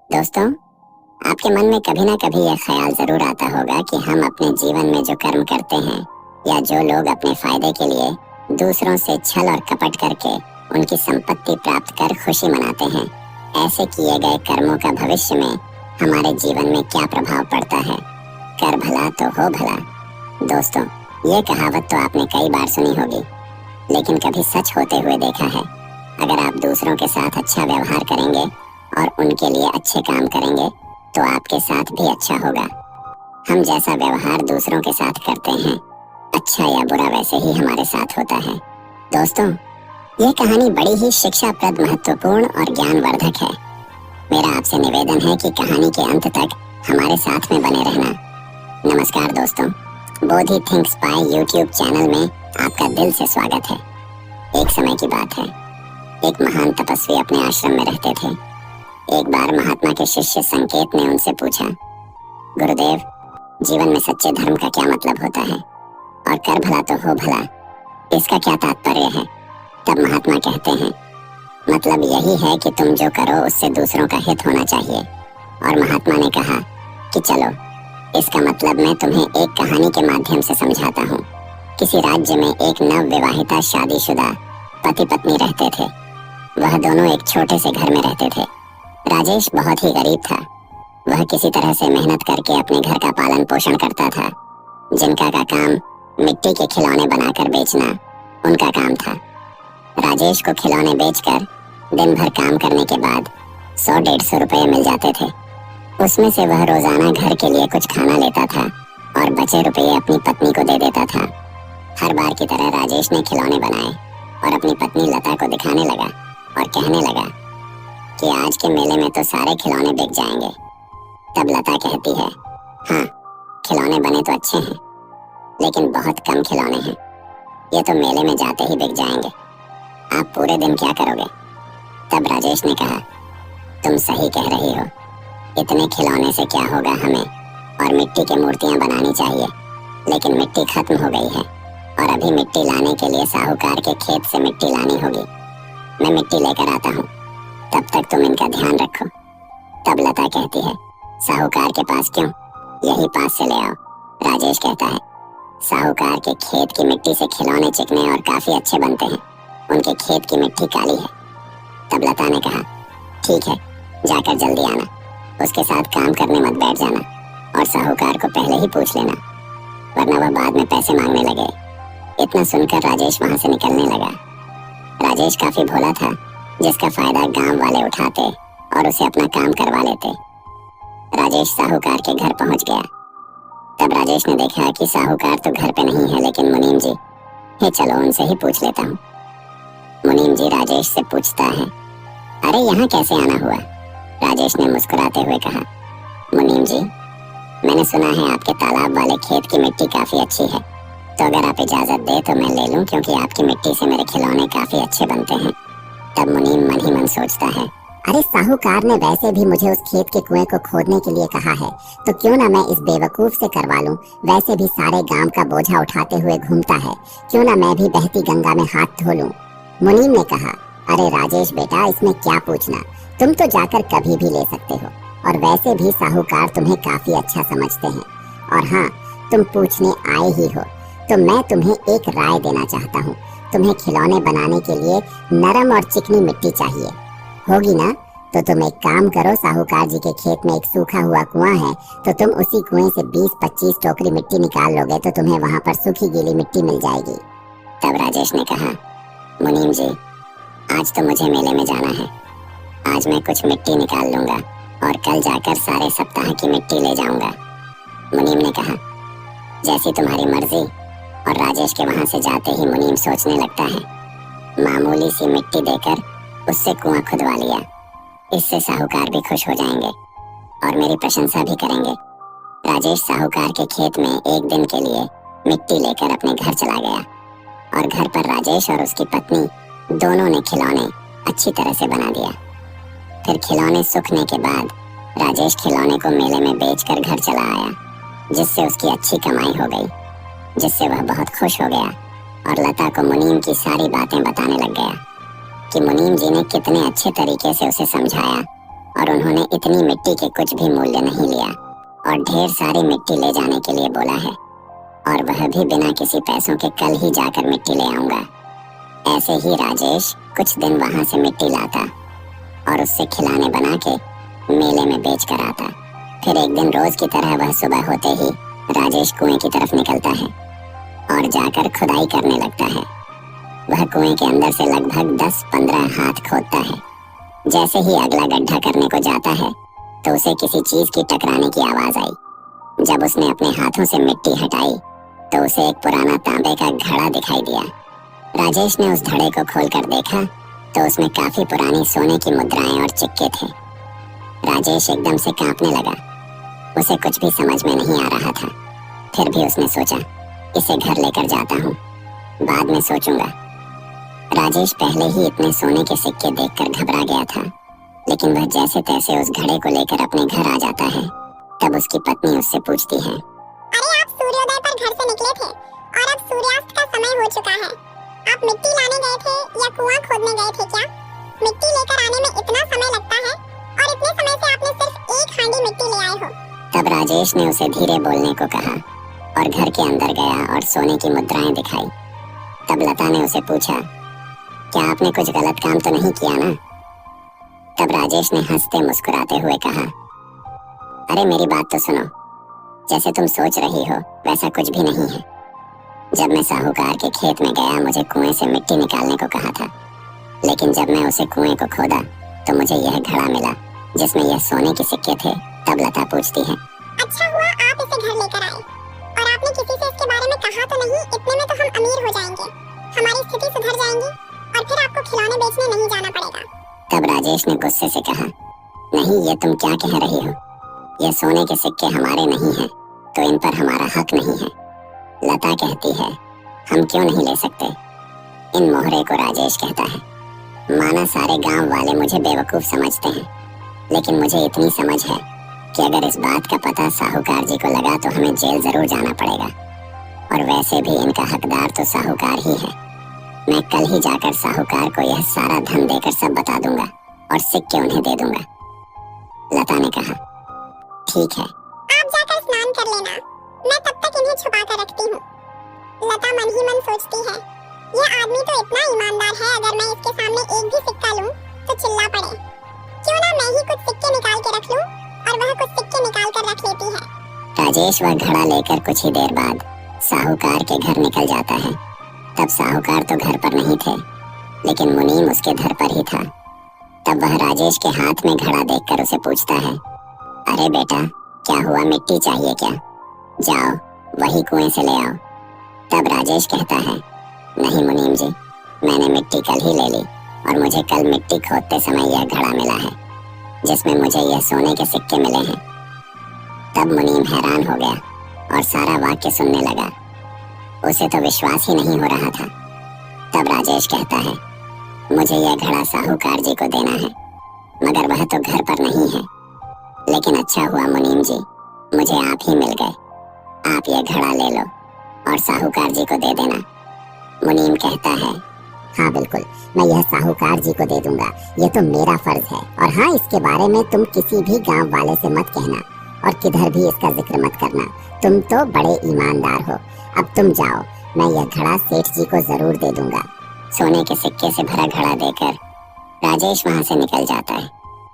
दोस्तों, आपके मन में कभी ना कभी यह ख्याल जरूर आता होगा कि हम अपने जीवन में जो कर्म करते हैं या जो लोग अपने फायदे के लिए दूसरों से छल और कपट करके उनकी संपत्ति प्राप्त कर खुशी मनाते हैं, ऐसे किए गए कर्मों का भविष्य में हमारे जीवन में क्या प्रभाव पड़ता है। कर भला तो हो भला। दोस्तों, ये कहावत तो आपने कई बार सुनी होगी, लेकिन कभी सच होते हुए देखा है? अगर आप दूसरों के साथ अच्छा व्यवहार करेंगे और उनके लिए अच्छे काम करेंगे तो आपके साथ भी अच्छा होगा। हम जैसा व्यवहार दूसरों के साथ करते हैं, अच्छा या बुरा वैसे ही हमारे साथ होता है। दोस्तों, यह कहानी बड़ी ही शिक्षाप्रद, महत्वपूर्ण और ज्ञानवर्धक है। मेरा आपसे निवेदन है कि कहानी के अंत तक हमारे साथ में बने रहना। नमस्कार दोस्तों, बोधि थिंक्स बाय यूट्यूब चैनल में आपका दिल से स्वागत है। एक समय की बात है, एक महान तपस्वी अपने आश्रम में रहते थे। एक बार महात्मा के शिष्य संकेत ने उनसे पूछा, गुरुदेव, जीवन में सच्चे धर्म का क्या मतलब होता है और कर भला तो हो भला, इसका क्या तात्पर्य है? तब महात्मा कहते हैं, मतलब यही है कि तुम जो करो उससे दूसरों का हित होना चाहिए। और महात्मा ने कहा कि चलो, इसका मतलब मैं तुम्हें एक कहानी के माध्यम से समझाता हूँ। किसी राज्य में एक नव विवाहिता शादीशुदा पति पत्नी रहते थे। वह दोनों एक छोटे से घर में रहते थे। राजेश बहुत ही गरीब था। वह किसी तरह से मेहनत करके अपने घर का पालन पोषण करता था। जिनका का काम मिट्टी के खिलौने बनाकर बेचना उनका काम था। राजेश को खिलौने बेचकर दिन भर काम करने के बाद 100-150 रुपए मिल जाते थे। उसमें से वह रोजाना घर के लिए कुछ खाना लेता था और बचे रुपये अपनी पत्नी को दे देता था। हर बार की तरह राजेश ने खिलौने बनाए और अपनी पत्नी लता को दिखाने लगा और कहने लगा कि आज के मेले में तो सारे खिलौने बिक जाएंगे। तब लता कहती है, हाँ, खिलौने बने तो अच्छे हैं, लेकिन बहुत कम खिलौने हैं। ये तो मेले में जाते ही बिक जाएंगे। आप पूरे दिन क्या करोगे? तब राजेश ने कहा, तुम सही कह रही हो, इतने खिलौने से क्या होगा हमें, और मिट्टी की मूर्तियां बनानी चाहिए, लेकिन मिट्टी खत्म हो गई है और अभी मिट्टी लाने के लिए साहूकार के खेत से मिट्टी लानी होगी। मैं मिट्टी लेकर आता हूँ, तब तक तुम इनका ध्यान रखो। तब लता कहती है, साहूकार के पास क्यों, यही पास से ले आओ। राजेश कहता है, साहूकार के खेत की मिट्टी से खिलौने चिकने और काफी अच्छे बनते हैं, उनके खेत की मिट्टी काली है। तब लता ने कहा, ठीक है, जाकर जल्दी आना, उसके साथ काम करने मत बैठ जाना और साहूकार को पहले ही पूछ लेना, वरना वह बाद में पैसे मांगने लगे। इतना सुनकर राजेश वहां से निकलने लगा। राजेश काफी भोला था, जिसका फायदा गांव वाले उठाते और उसे अपना काम करवा लेते। राजेश साहूकार के घर पहुंच गया। तब राजेश ने देखा कि साहूकार तो घर पे नहीं है, लेकिन मुनीम जी है, चलो उनसे ही पूछ लेता हूँ। मुनीम जी राजेश से पूछता है, अरे यहाँ कैसे आना हुआ? राजेश ने मुस्कुराते हुए कहा, मुनीम जी, मैंने सुना है आपके तालाब वाले खेत की मिट्टी काफी अच्छी है, तो अगर आप इजाजत दे तो मैं ले लूं, क्योंकि आपकी मिट्टी से मेरे खिलौने काफी अच्छे बनते हैं। तब मुनीम मन ही मन सोचता है, अरे साहूकार ने वैसे भी मुझे उस खेत के कुएं को खोदने के लिए कहा है, तो क्यों ना मैं इस बेवकूफ से करवा लूं। वैसे भी सारे गांव का बोझा उठाते हुए घूमता है, क्यों ना मैं भी बहती गंगा में हाथ धो लूं। मुनीम ने कहा, अरे राजेश बेटा, इसमें क्या पूछना, तुम तो जाकर कभी भी ले सकते हो, और वैसे भी साहूकार तुम्हें काफी अच्छा समझते हैं। और हाँ, तुम पूछने आए ही हो तो मैं तुम्हें एक राय देना चाहता हूँ। तुम्हें खिलौने बनाने के लिए नरम और चिकनी मिट्टी चाहिए होगी ना, तो तुम एक काम करो, साहूकार जी के खेत में एक सूखा हुआ कुआं है, तो तुम उसी कुएं से 20-25 टोकरी मिट्टी निकाल लोगे तो तुम्हें वहां पर सूखी गीली मिट्टी मिल जाएगी। तब राजेश ने कहा, मुनीम जी, आज तो मुझे मेले में जाना है, आज मैं कुछ मिट्टी निकाल लूंगा और कल जाकर सारे सप्ताह की मिट्टी ले जाऊंगा। मुनीम ने कहा, जैसी तुम्हारी मर्जी। और राजेश के वहां से जाते ही मुनीम सोचने लगता है, मामूली सी मिट्टी देकर उससे कुआं खुदवा लिया, इससे साहूकार भी खुश हो जाएंगे और मेरी प्रशंसा भी करेंगे। राजेश साहूकार के खेत में एक दिन के लिए मिट्टी लेकर अपने घर चला गया और घर पर राजेश और उसकी पत्नी दोनों ने खिलौने अच्छी तरह से बना दिया। फिर खिलौने सूखने के बाद राजेश खिलौने को मेले में बेचकर घर चला आया, जिससे उसकी अच्छी कमाई हो गई, जिससे वह बहुत खुश हो गया और लता को मुनीम की सारी बातें बताने लग गया कि मुनीम जी ने कितने अच्छे तरीके से उसे समझाया और उन्होंने इतनी मिट्टी के कुछ भी मूल्य नहीं लिया और ढेर सारी मिट्टी ले जाने के लिए बोला है, और वह भी बिना किसी पैसों के कल ही जाकर मिट्टी ले आऊंगा। ऐसे ही राजेश कुछ दिन वहां से मिट्टी लाता और उससे खिलौने बना के मेले में बेच कर आता। फिर एक दिन रोज की तरह वह सुबह होते ही राजेश कुएं की तरफ निकलता है और जाकर खुदाई करने लगता है। वह कुएं के अंदर से लगभग 10-15 हाथ खोदता है। जैसे ही अगला गड्ढा करने को जाता है तो उसे किसी चीज की टकराने की आवाज आई। जब उसने अपने हाथों से मिट्टी हटाई तो उसे एक पुराना तांबे का घड़ा दिखाई दिया। राजेश ने उस घड़े को खोलकर देखा तो उसमें काफी पुरानी सोने की मुद्राएं और सिक्के थे। राजेश एकदम से कांपने लगा। उसे कुछ भी समझ में नहीं आ रहा था। फिर भी उसने सोचा, इसे घर लेकर जाता हूँ, बाद में सोचूंगा। राजेश पहले ही इतने सोने के सिक्के देखकर घबरा गया था, लेकिन वह जैसे तैसे उस घड़े को लेकर अपने घर आ जाता है। तब उसकी पत्नी उससे पूछती है, अरे आप सूर्योदय पर घर से निकले थे और अब सूर्यास्त का समय हो चुका है। आप मिट्टी लाने गए थे या कुआं खोदने गए थे क्या? मिट्टी लेकर आने में इतना समय लगता है और इतने समय से आपने सिर्फ एक हांडी मिट्टी ले आए हो। तब राजेश ने उसे धीरे बोलने को कहा और घर के अंदर गया और सोने की मुद्राएं दिखाई। तब लता ने उसे पूछा, क्या आपने कुछ गलत काम तो नहीं किया ना? तब राजेश ने हंसते मुस्कुराते हुए कहा, अरे मेरी बात तो सुनो। जैसे तुम सोच रही हो वैसा कुछ भी नहीं है। जब मैं साहूकार के खेत में गया मुझे कुएं से मिट्टी निकालने को कहा था, लेकिन जब मैं उसे कुएं को खोदा तो मुझे यह घड़ा मिला जिसमें यह सोने के सिक्के थे। तब लता पूछती है, अच्छा हुआ आप इसे घर लेकर आए और आपने किसी से इसके बारे में कहा तो नहीं? इतने में तो हम अमीर हो जाएंगे, हमारी स्थिति सुधर जाएगी और फिर आपको खिलौने बेचने नहीं जाना पड़ेगा। तब राजेश ने गुस्से से कहा, नहीं, ये तुम क्या कह रही हो? ये सोने के सिक्के हमारे नहीं हैं, तो इन पर हमारा हक नहीं है। लता कहती है, हम क्यों नहीं ले सकते? इन मोहरे को राजेश कहता है। माना सारे गांव वाले मुझे बेवकूफ समझते हैं, लेकिन मुझे इतनी समझ है कि अगर इस बात का पता साहूकार जी को लगा तो हमें जेल जरूर जाना पड़ेगा। और वैसे भी इनका हकदार तो साहूकार ही है। मैं कल ही जाकर साहूकार को यह सारा धन देकर सब बता दूंगा और सिक्के उन्हें दे दूंगा। लता ने कहा, ठीक है। आप जाकर स्नान कर लेना, मैं तब तक इन्हें छुपा कर रखती हूँ। लता मन ही मन सोचती है, यह आदमी तो इतना ईमानदार है, अगर मैं इसके सामने एक भी सिक्का लूं तो चिल्ला पड़े। क्यों ना मैं ही कुछ सिक्के निकाल के रख लूं और वह कुछ सिक्के निकाल कर रख लेती है। राजेश वह घड़ा लेकर कुछ ही देर बाद साहूकार के घर निकल जाता है। तब साहूकार तो घर पर नहीं थे, लेकिन मुनीम उसके घर पर ही था। तब वह राजेश के हाथ में घड़ा देखकर उसे पूछता है, अरे बेटा, क्या हुआ, मिट्टी चाहिए क्या? जाओ वही कुएं से ले आओ। तब राजेश कहता है, नहीं मुनीम जी, मैंने मिट्टी कल ही ले ली और मुझे कल मिट्टी खोदते समय यह घड़ा मिला है जिसमें मुझे यह सोने के सिक्के मिले हैं। तब मुनीम हैरान हो गया और सारा वाक्य सुनने लगा। उसे तो विश्वास ही नहीं हो रहा था। तब राजेश कहता है, मुझे यह घड़ा साहूकार जी को देना है, मगर वह तो घर पर नहीं है। लेकिन अच्छा हुआ मुनीम जी, मुझे आप ही मिल गए। आप यह घड़ा ले लो और साहूकार जी को दे देना। मुनीम कहता है, हाँ बिल्कुल, मैं यह साहूकार जी को दे दूंगा, यह तो मेरा फर्ज है। और हाँ, इसके बारे में तुम किसी भी गांव वाले से मत कहना और किधर भी इसका जिक्र मत करना। तुम तो बड़े ईमानदार हो। अब तुम जाओ, मैं यह घड़ा सेठ जी को जरूर दे दूंगा। सोने के सिक्के से भरा घड़ा देकर राजेश वहां से निकल जाता है।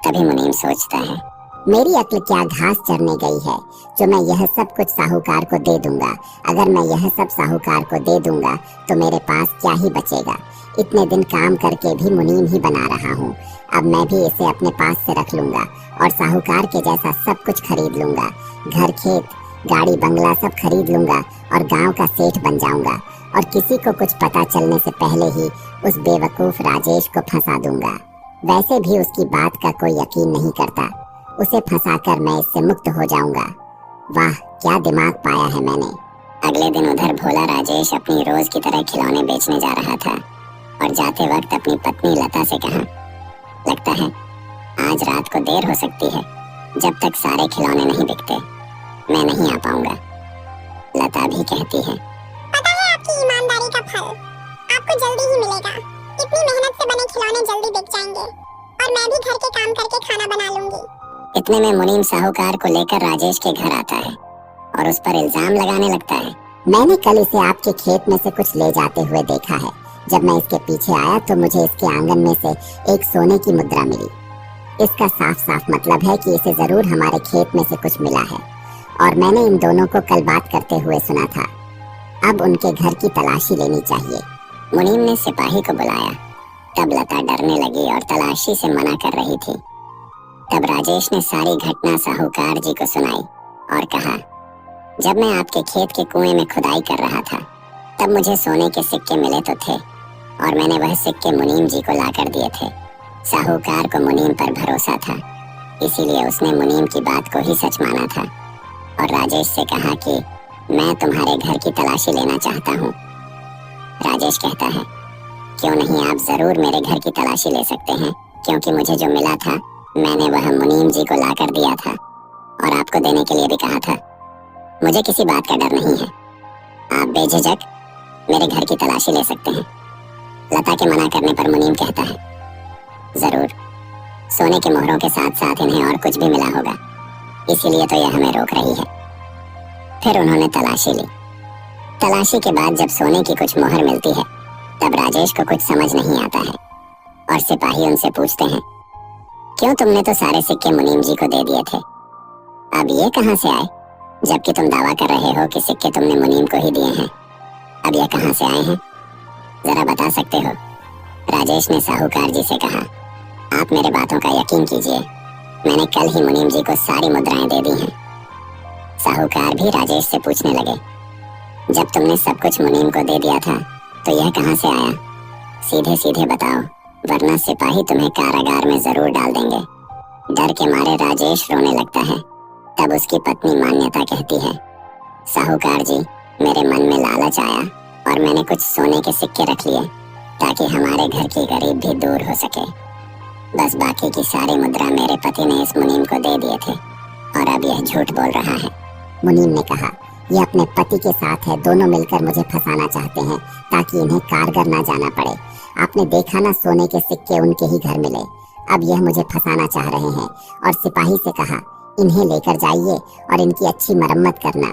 तभी मुनीम सोचता है, मेरी अक्ल क्या घास चरने गई है जो मैं यह सब कुछ साहूकार को दे दूंगा। अगर मैं यह सब साहूकार को दे दूंगा तो मेरे पास क्या ही बचेगा। इतने दिन काम करके भी मुनीम ही बना रहा हूँ। अब मैं भी इसे अपने पास से रख लूंगा और साहूकार के जैसा सब कुछ खरीद लूंगा। घर, खेत, गाड़ी, बंगला सब खरीद लूंगा और गांव का सेठ बन जाऊंगा और किसी को कुछ पता चलने से पहले ही उस बेवकूफ राजेश को फंसा दूंगा। वैसे भी उसकी बात का कोई यकीन नहीं करता। उसे फंसाकर मैं इससे मुक्त हो जाऊंगा। वाह, क्या दिमाग पाया है मैंने। अगले दिन उधर भोला राजेश अपनी रोज की तरह खिलौने बेचने जा रहा था और जाते वक्त अपनी पत्नी लता से कहा, लगता है आज रात को देर हो सकती है। जब तक सारे खिलौने नहीं बिकते मैं नहीं आ पाऊंगा। लता भी कहती है, पता है आपकी ईमानदारी का फल आपको जल्दी ही मिलेगा। इतनी मेहनत से बने खिलौने जल्दी बिक जाएंगे और मैं भी घर के काम करके खाना बना लूंगी। इतने में मुनीम साहूकार को लेकर राजेश के घर आता है और उस पर इल्जाम लगाने लगता है। मैंने कल इसे आपके खेत में से कुछ ले जाते हुए देखा है। जब मैं इसके पीछे आया तो मुझे इसके आंगन में से एक सोने की मुद्रा मिली। इसका साफ साफ मतलब है कि इसे जरूर हमारे खेत में से कुछ मिला है और मैंने इन दोनों को कल बात करते हुए सुना था। अब उनके घर की तलाशी लेनी चाहिए। मुनीम ने सिपाही को बुलाया। तब लता डरने लगी और तलाशी से मना कर रही थी। तब राजेश ने सारी घटना साहूकार जी को सुनाई और कहा, जब मैं आपके खेत के कुएं में खुदाई कर रहा था तब मुझे सोने के सिक्के मिले तो थे और मैंने वह सिक्के मुनीम जी को लाकर दिए थे। साहूकार को मुनीम पर भरोसा था, इसीलिए उसने मुनीम की बात को ही सच माना था और राजेश से कहा कि मैं तुम्हारे घर की तलाशी लेना चाहता हूँ। राजेश कहता है, क्यों नहीं, आप जरूर मेरे घर की तलाशी ले सकते हैं, क्योंकि मुझे जो मिला था मैंने वह मुनीम जी को लाकर दिया था और आपको देने के लिए भी कहा था। मुझे किसी बात का डर नहीं है, आप बेझिझक मेरे घर की तलाशी ले सकते हैं। लता के मना करने पर मुनीम कहता है, जरूर, सोने के मोहरों के साथ साथ इन्हें और कुछ भी मिला होगा, इसीलिए तो यह हमें रोक रही है। फिर उन्होंने तलाशी ली। तलाशी के बाद जब सोने की कुछ मोहर मिलती है तब राजेश को कुछ समझ नहीं आता है और सिपाही उनसे पूछते हैं, क्यों तुमने तो सारे सिक्के मुनीम जी को दे दिए थे, अब ये कहां से आए, जबकि तुम दावा कर रहे हो कि सिक्के तुमने मुनीम को ही दिए हैं। अब ये कहां से आए हैं, जरा बता सकते हो? राजेश ने साहूकार जी से कहा, आप मेरे बातों का यकीन कीजिए, मैंने कल ही मुनीम जी को सारी मुद्राएं दे दी हैं। साहूकार भी राजेश से पूछने लगे, जब तुमने सब कुछ मुनीम को दे दिया था तो यह कहां से आया, सीधे सीधे बताओ, वरना सिपाही तुम्हें कारागार में जरूर डाल देंगे। डर के मारे राजेश रोने लगता है। तब उसकी पत्नी मान्यता कहती है, साहूकार जी, मेरे मन में लालच आया और मैंने कुछ सोने के सिक्के रख लिए ताकि हमारे घर की गरीब भी दूर हो सके। बस बाकी की सारी मुद्रा मेरे पति ने इस मुनीम को दे दिए थे और अब यह झूठ बोल रहा है। मुनीम ने कहा, ये अपने पति के साथ है, दोनों मिलकर मुझे फंसाना चाहते हैं ताकि इन्हें कारगर ना जाना पड़े। आपने देखा ना, सोने के सिक्के उनके ही घर मिले। अब यह मुझे फंसाना चाह रहे हैं और सिपाही से कहा, इन्हें लेकर जाइए और इनकी अच्छी मरम्मत करना।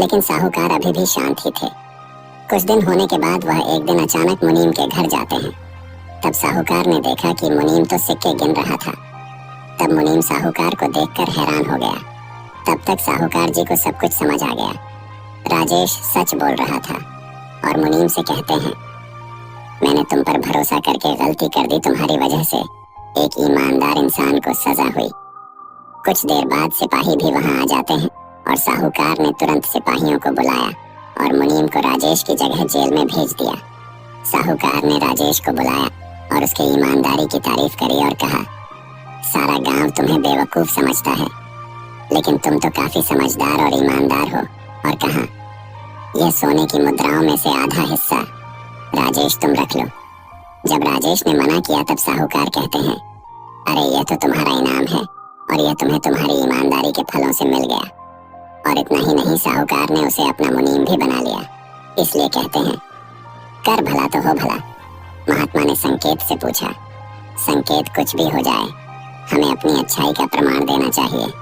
लेकिन साहूकार अभी भी शांत ही थे। कुछ दिन होने के बाद वह एक दिन अचानक मुनीम के घर जाते हैं। तब साहूकार ने देखा कि मुनीम तो सिक्के गिन रहा था। तब मुनीम साहूकार को देखकर हैरान हो गया। तब तक साहूकार जी को सब कुछ समझ आ गया। राजेश सच बोल रहा था और मुनीम से कहते हैं, मैंने तुम पर भरोसा करके गलती कर दी, तुम्हारी वजह से एक ईमानदार इंसान को सजा हुई। कुछ देर बाद सिपाही भी वहां आ जाते हैं और साहूकार ने तुरंत सिपाहियों को बुलाया और मुनीम को राजेश की जगह जेल में भेज दिया। साहूकार ने राजेश को बुलाया और उसके ईमानदारी की तारीफ करी और कहा, सारा गांव तुम्हें बेवकूफ समझता है, लेकिन तुम तो काफी समझदार और ईमानदार हो। और कहा, यह सोने की मुद्राओं में से आधा हिस्सा राजेश तुम रख लो। जब राजेश ने मना किया तब साहूकार कहते हैं, अरे यह तो तुम्हारा इनाम है और यह तुम्हें तुम्हारी ईमानदारी के फलों से मिल गया। और इतना ही नहीं, साहूकार ने उसे अपना मुनीम भी बना लिया। इसलिए कहते हैं, कर भला तो हो भला। महात्मा ने संकेत से पूछा, संकेत कुछ भी हो जाए, हमें अपनी अच्छाई का प्रमाण देना चाहिए।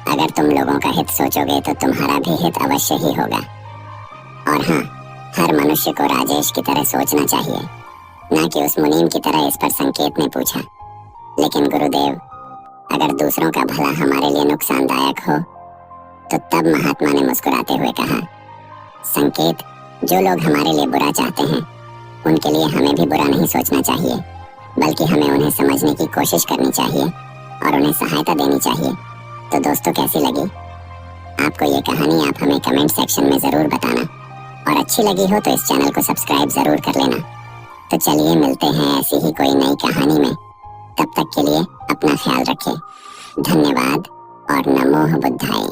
अगर तुम लोगों का हित सोचोगे तो तुम्हारा भी हित अवश्य ही होगा। और हाँ, हर मनुष्य को राजेश की तरह सोचना चाहिए, न कि उस मुनीम की तरह इस पर संकेत ने पूछा। लेकिन गुरुदेव, अगर दूसरों का भला हमारे लिए नुकसानदायक हो तो तब महात्मा ने मुस्कुराते हुए कहा, संकेत, जो लोग हमारे लिए बुरा चाहते हैं उनके लिए हमें भी बुरा नहीं सोचना चाहिए, बल्कि हमें उन्हें समझने की कोशिश करनी चाहिए और उन्हें सहायता देनी चाहिए। तो दोस्तों, कैसी लगी आपको ये कहानी? आप हमें कमेंट सेक्शन में जरूर बताना और अच्छी लगी हो तो इस चैनल को सब्सक्राइब जरूर कर लेना। तो चलिए मिलते हैं ऐसी ही कोई नई कहानी में। तब तक के लिए अपना ख्याल रखें। धन्यवाद और नमो बुद्धाय।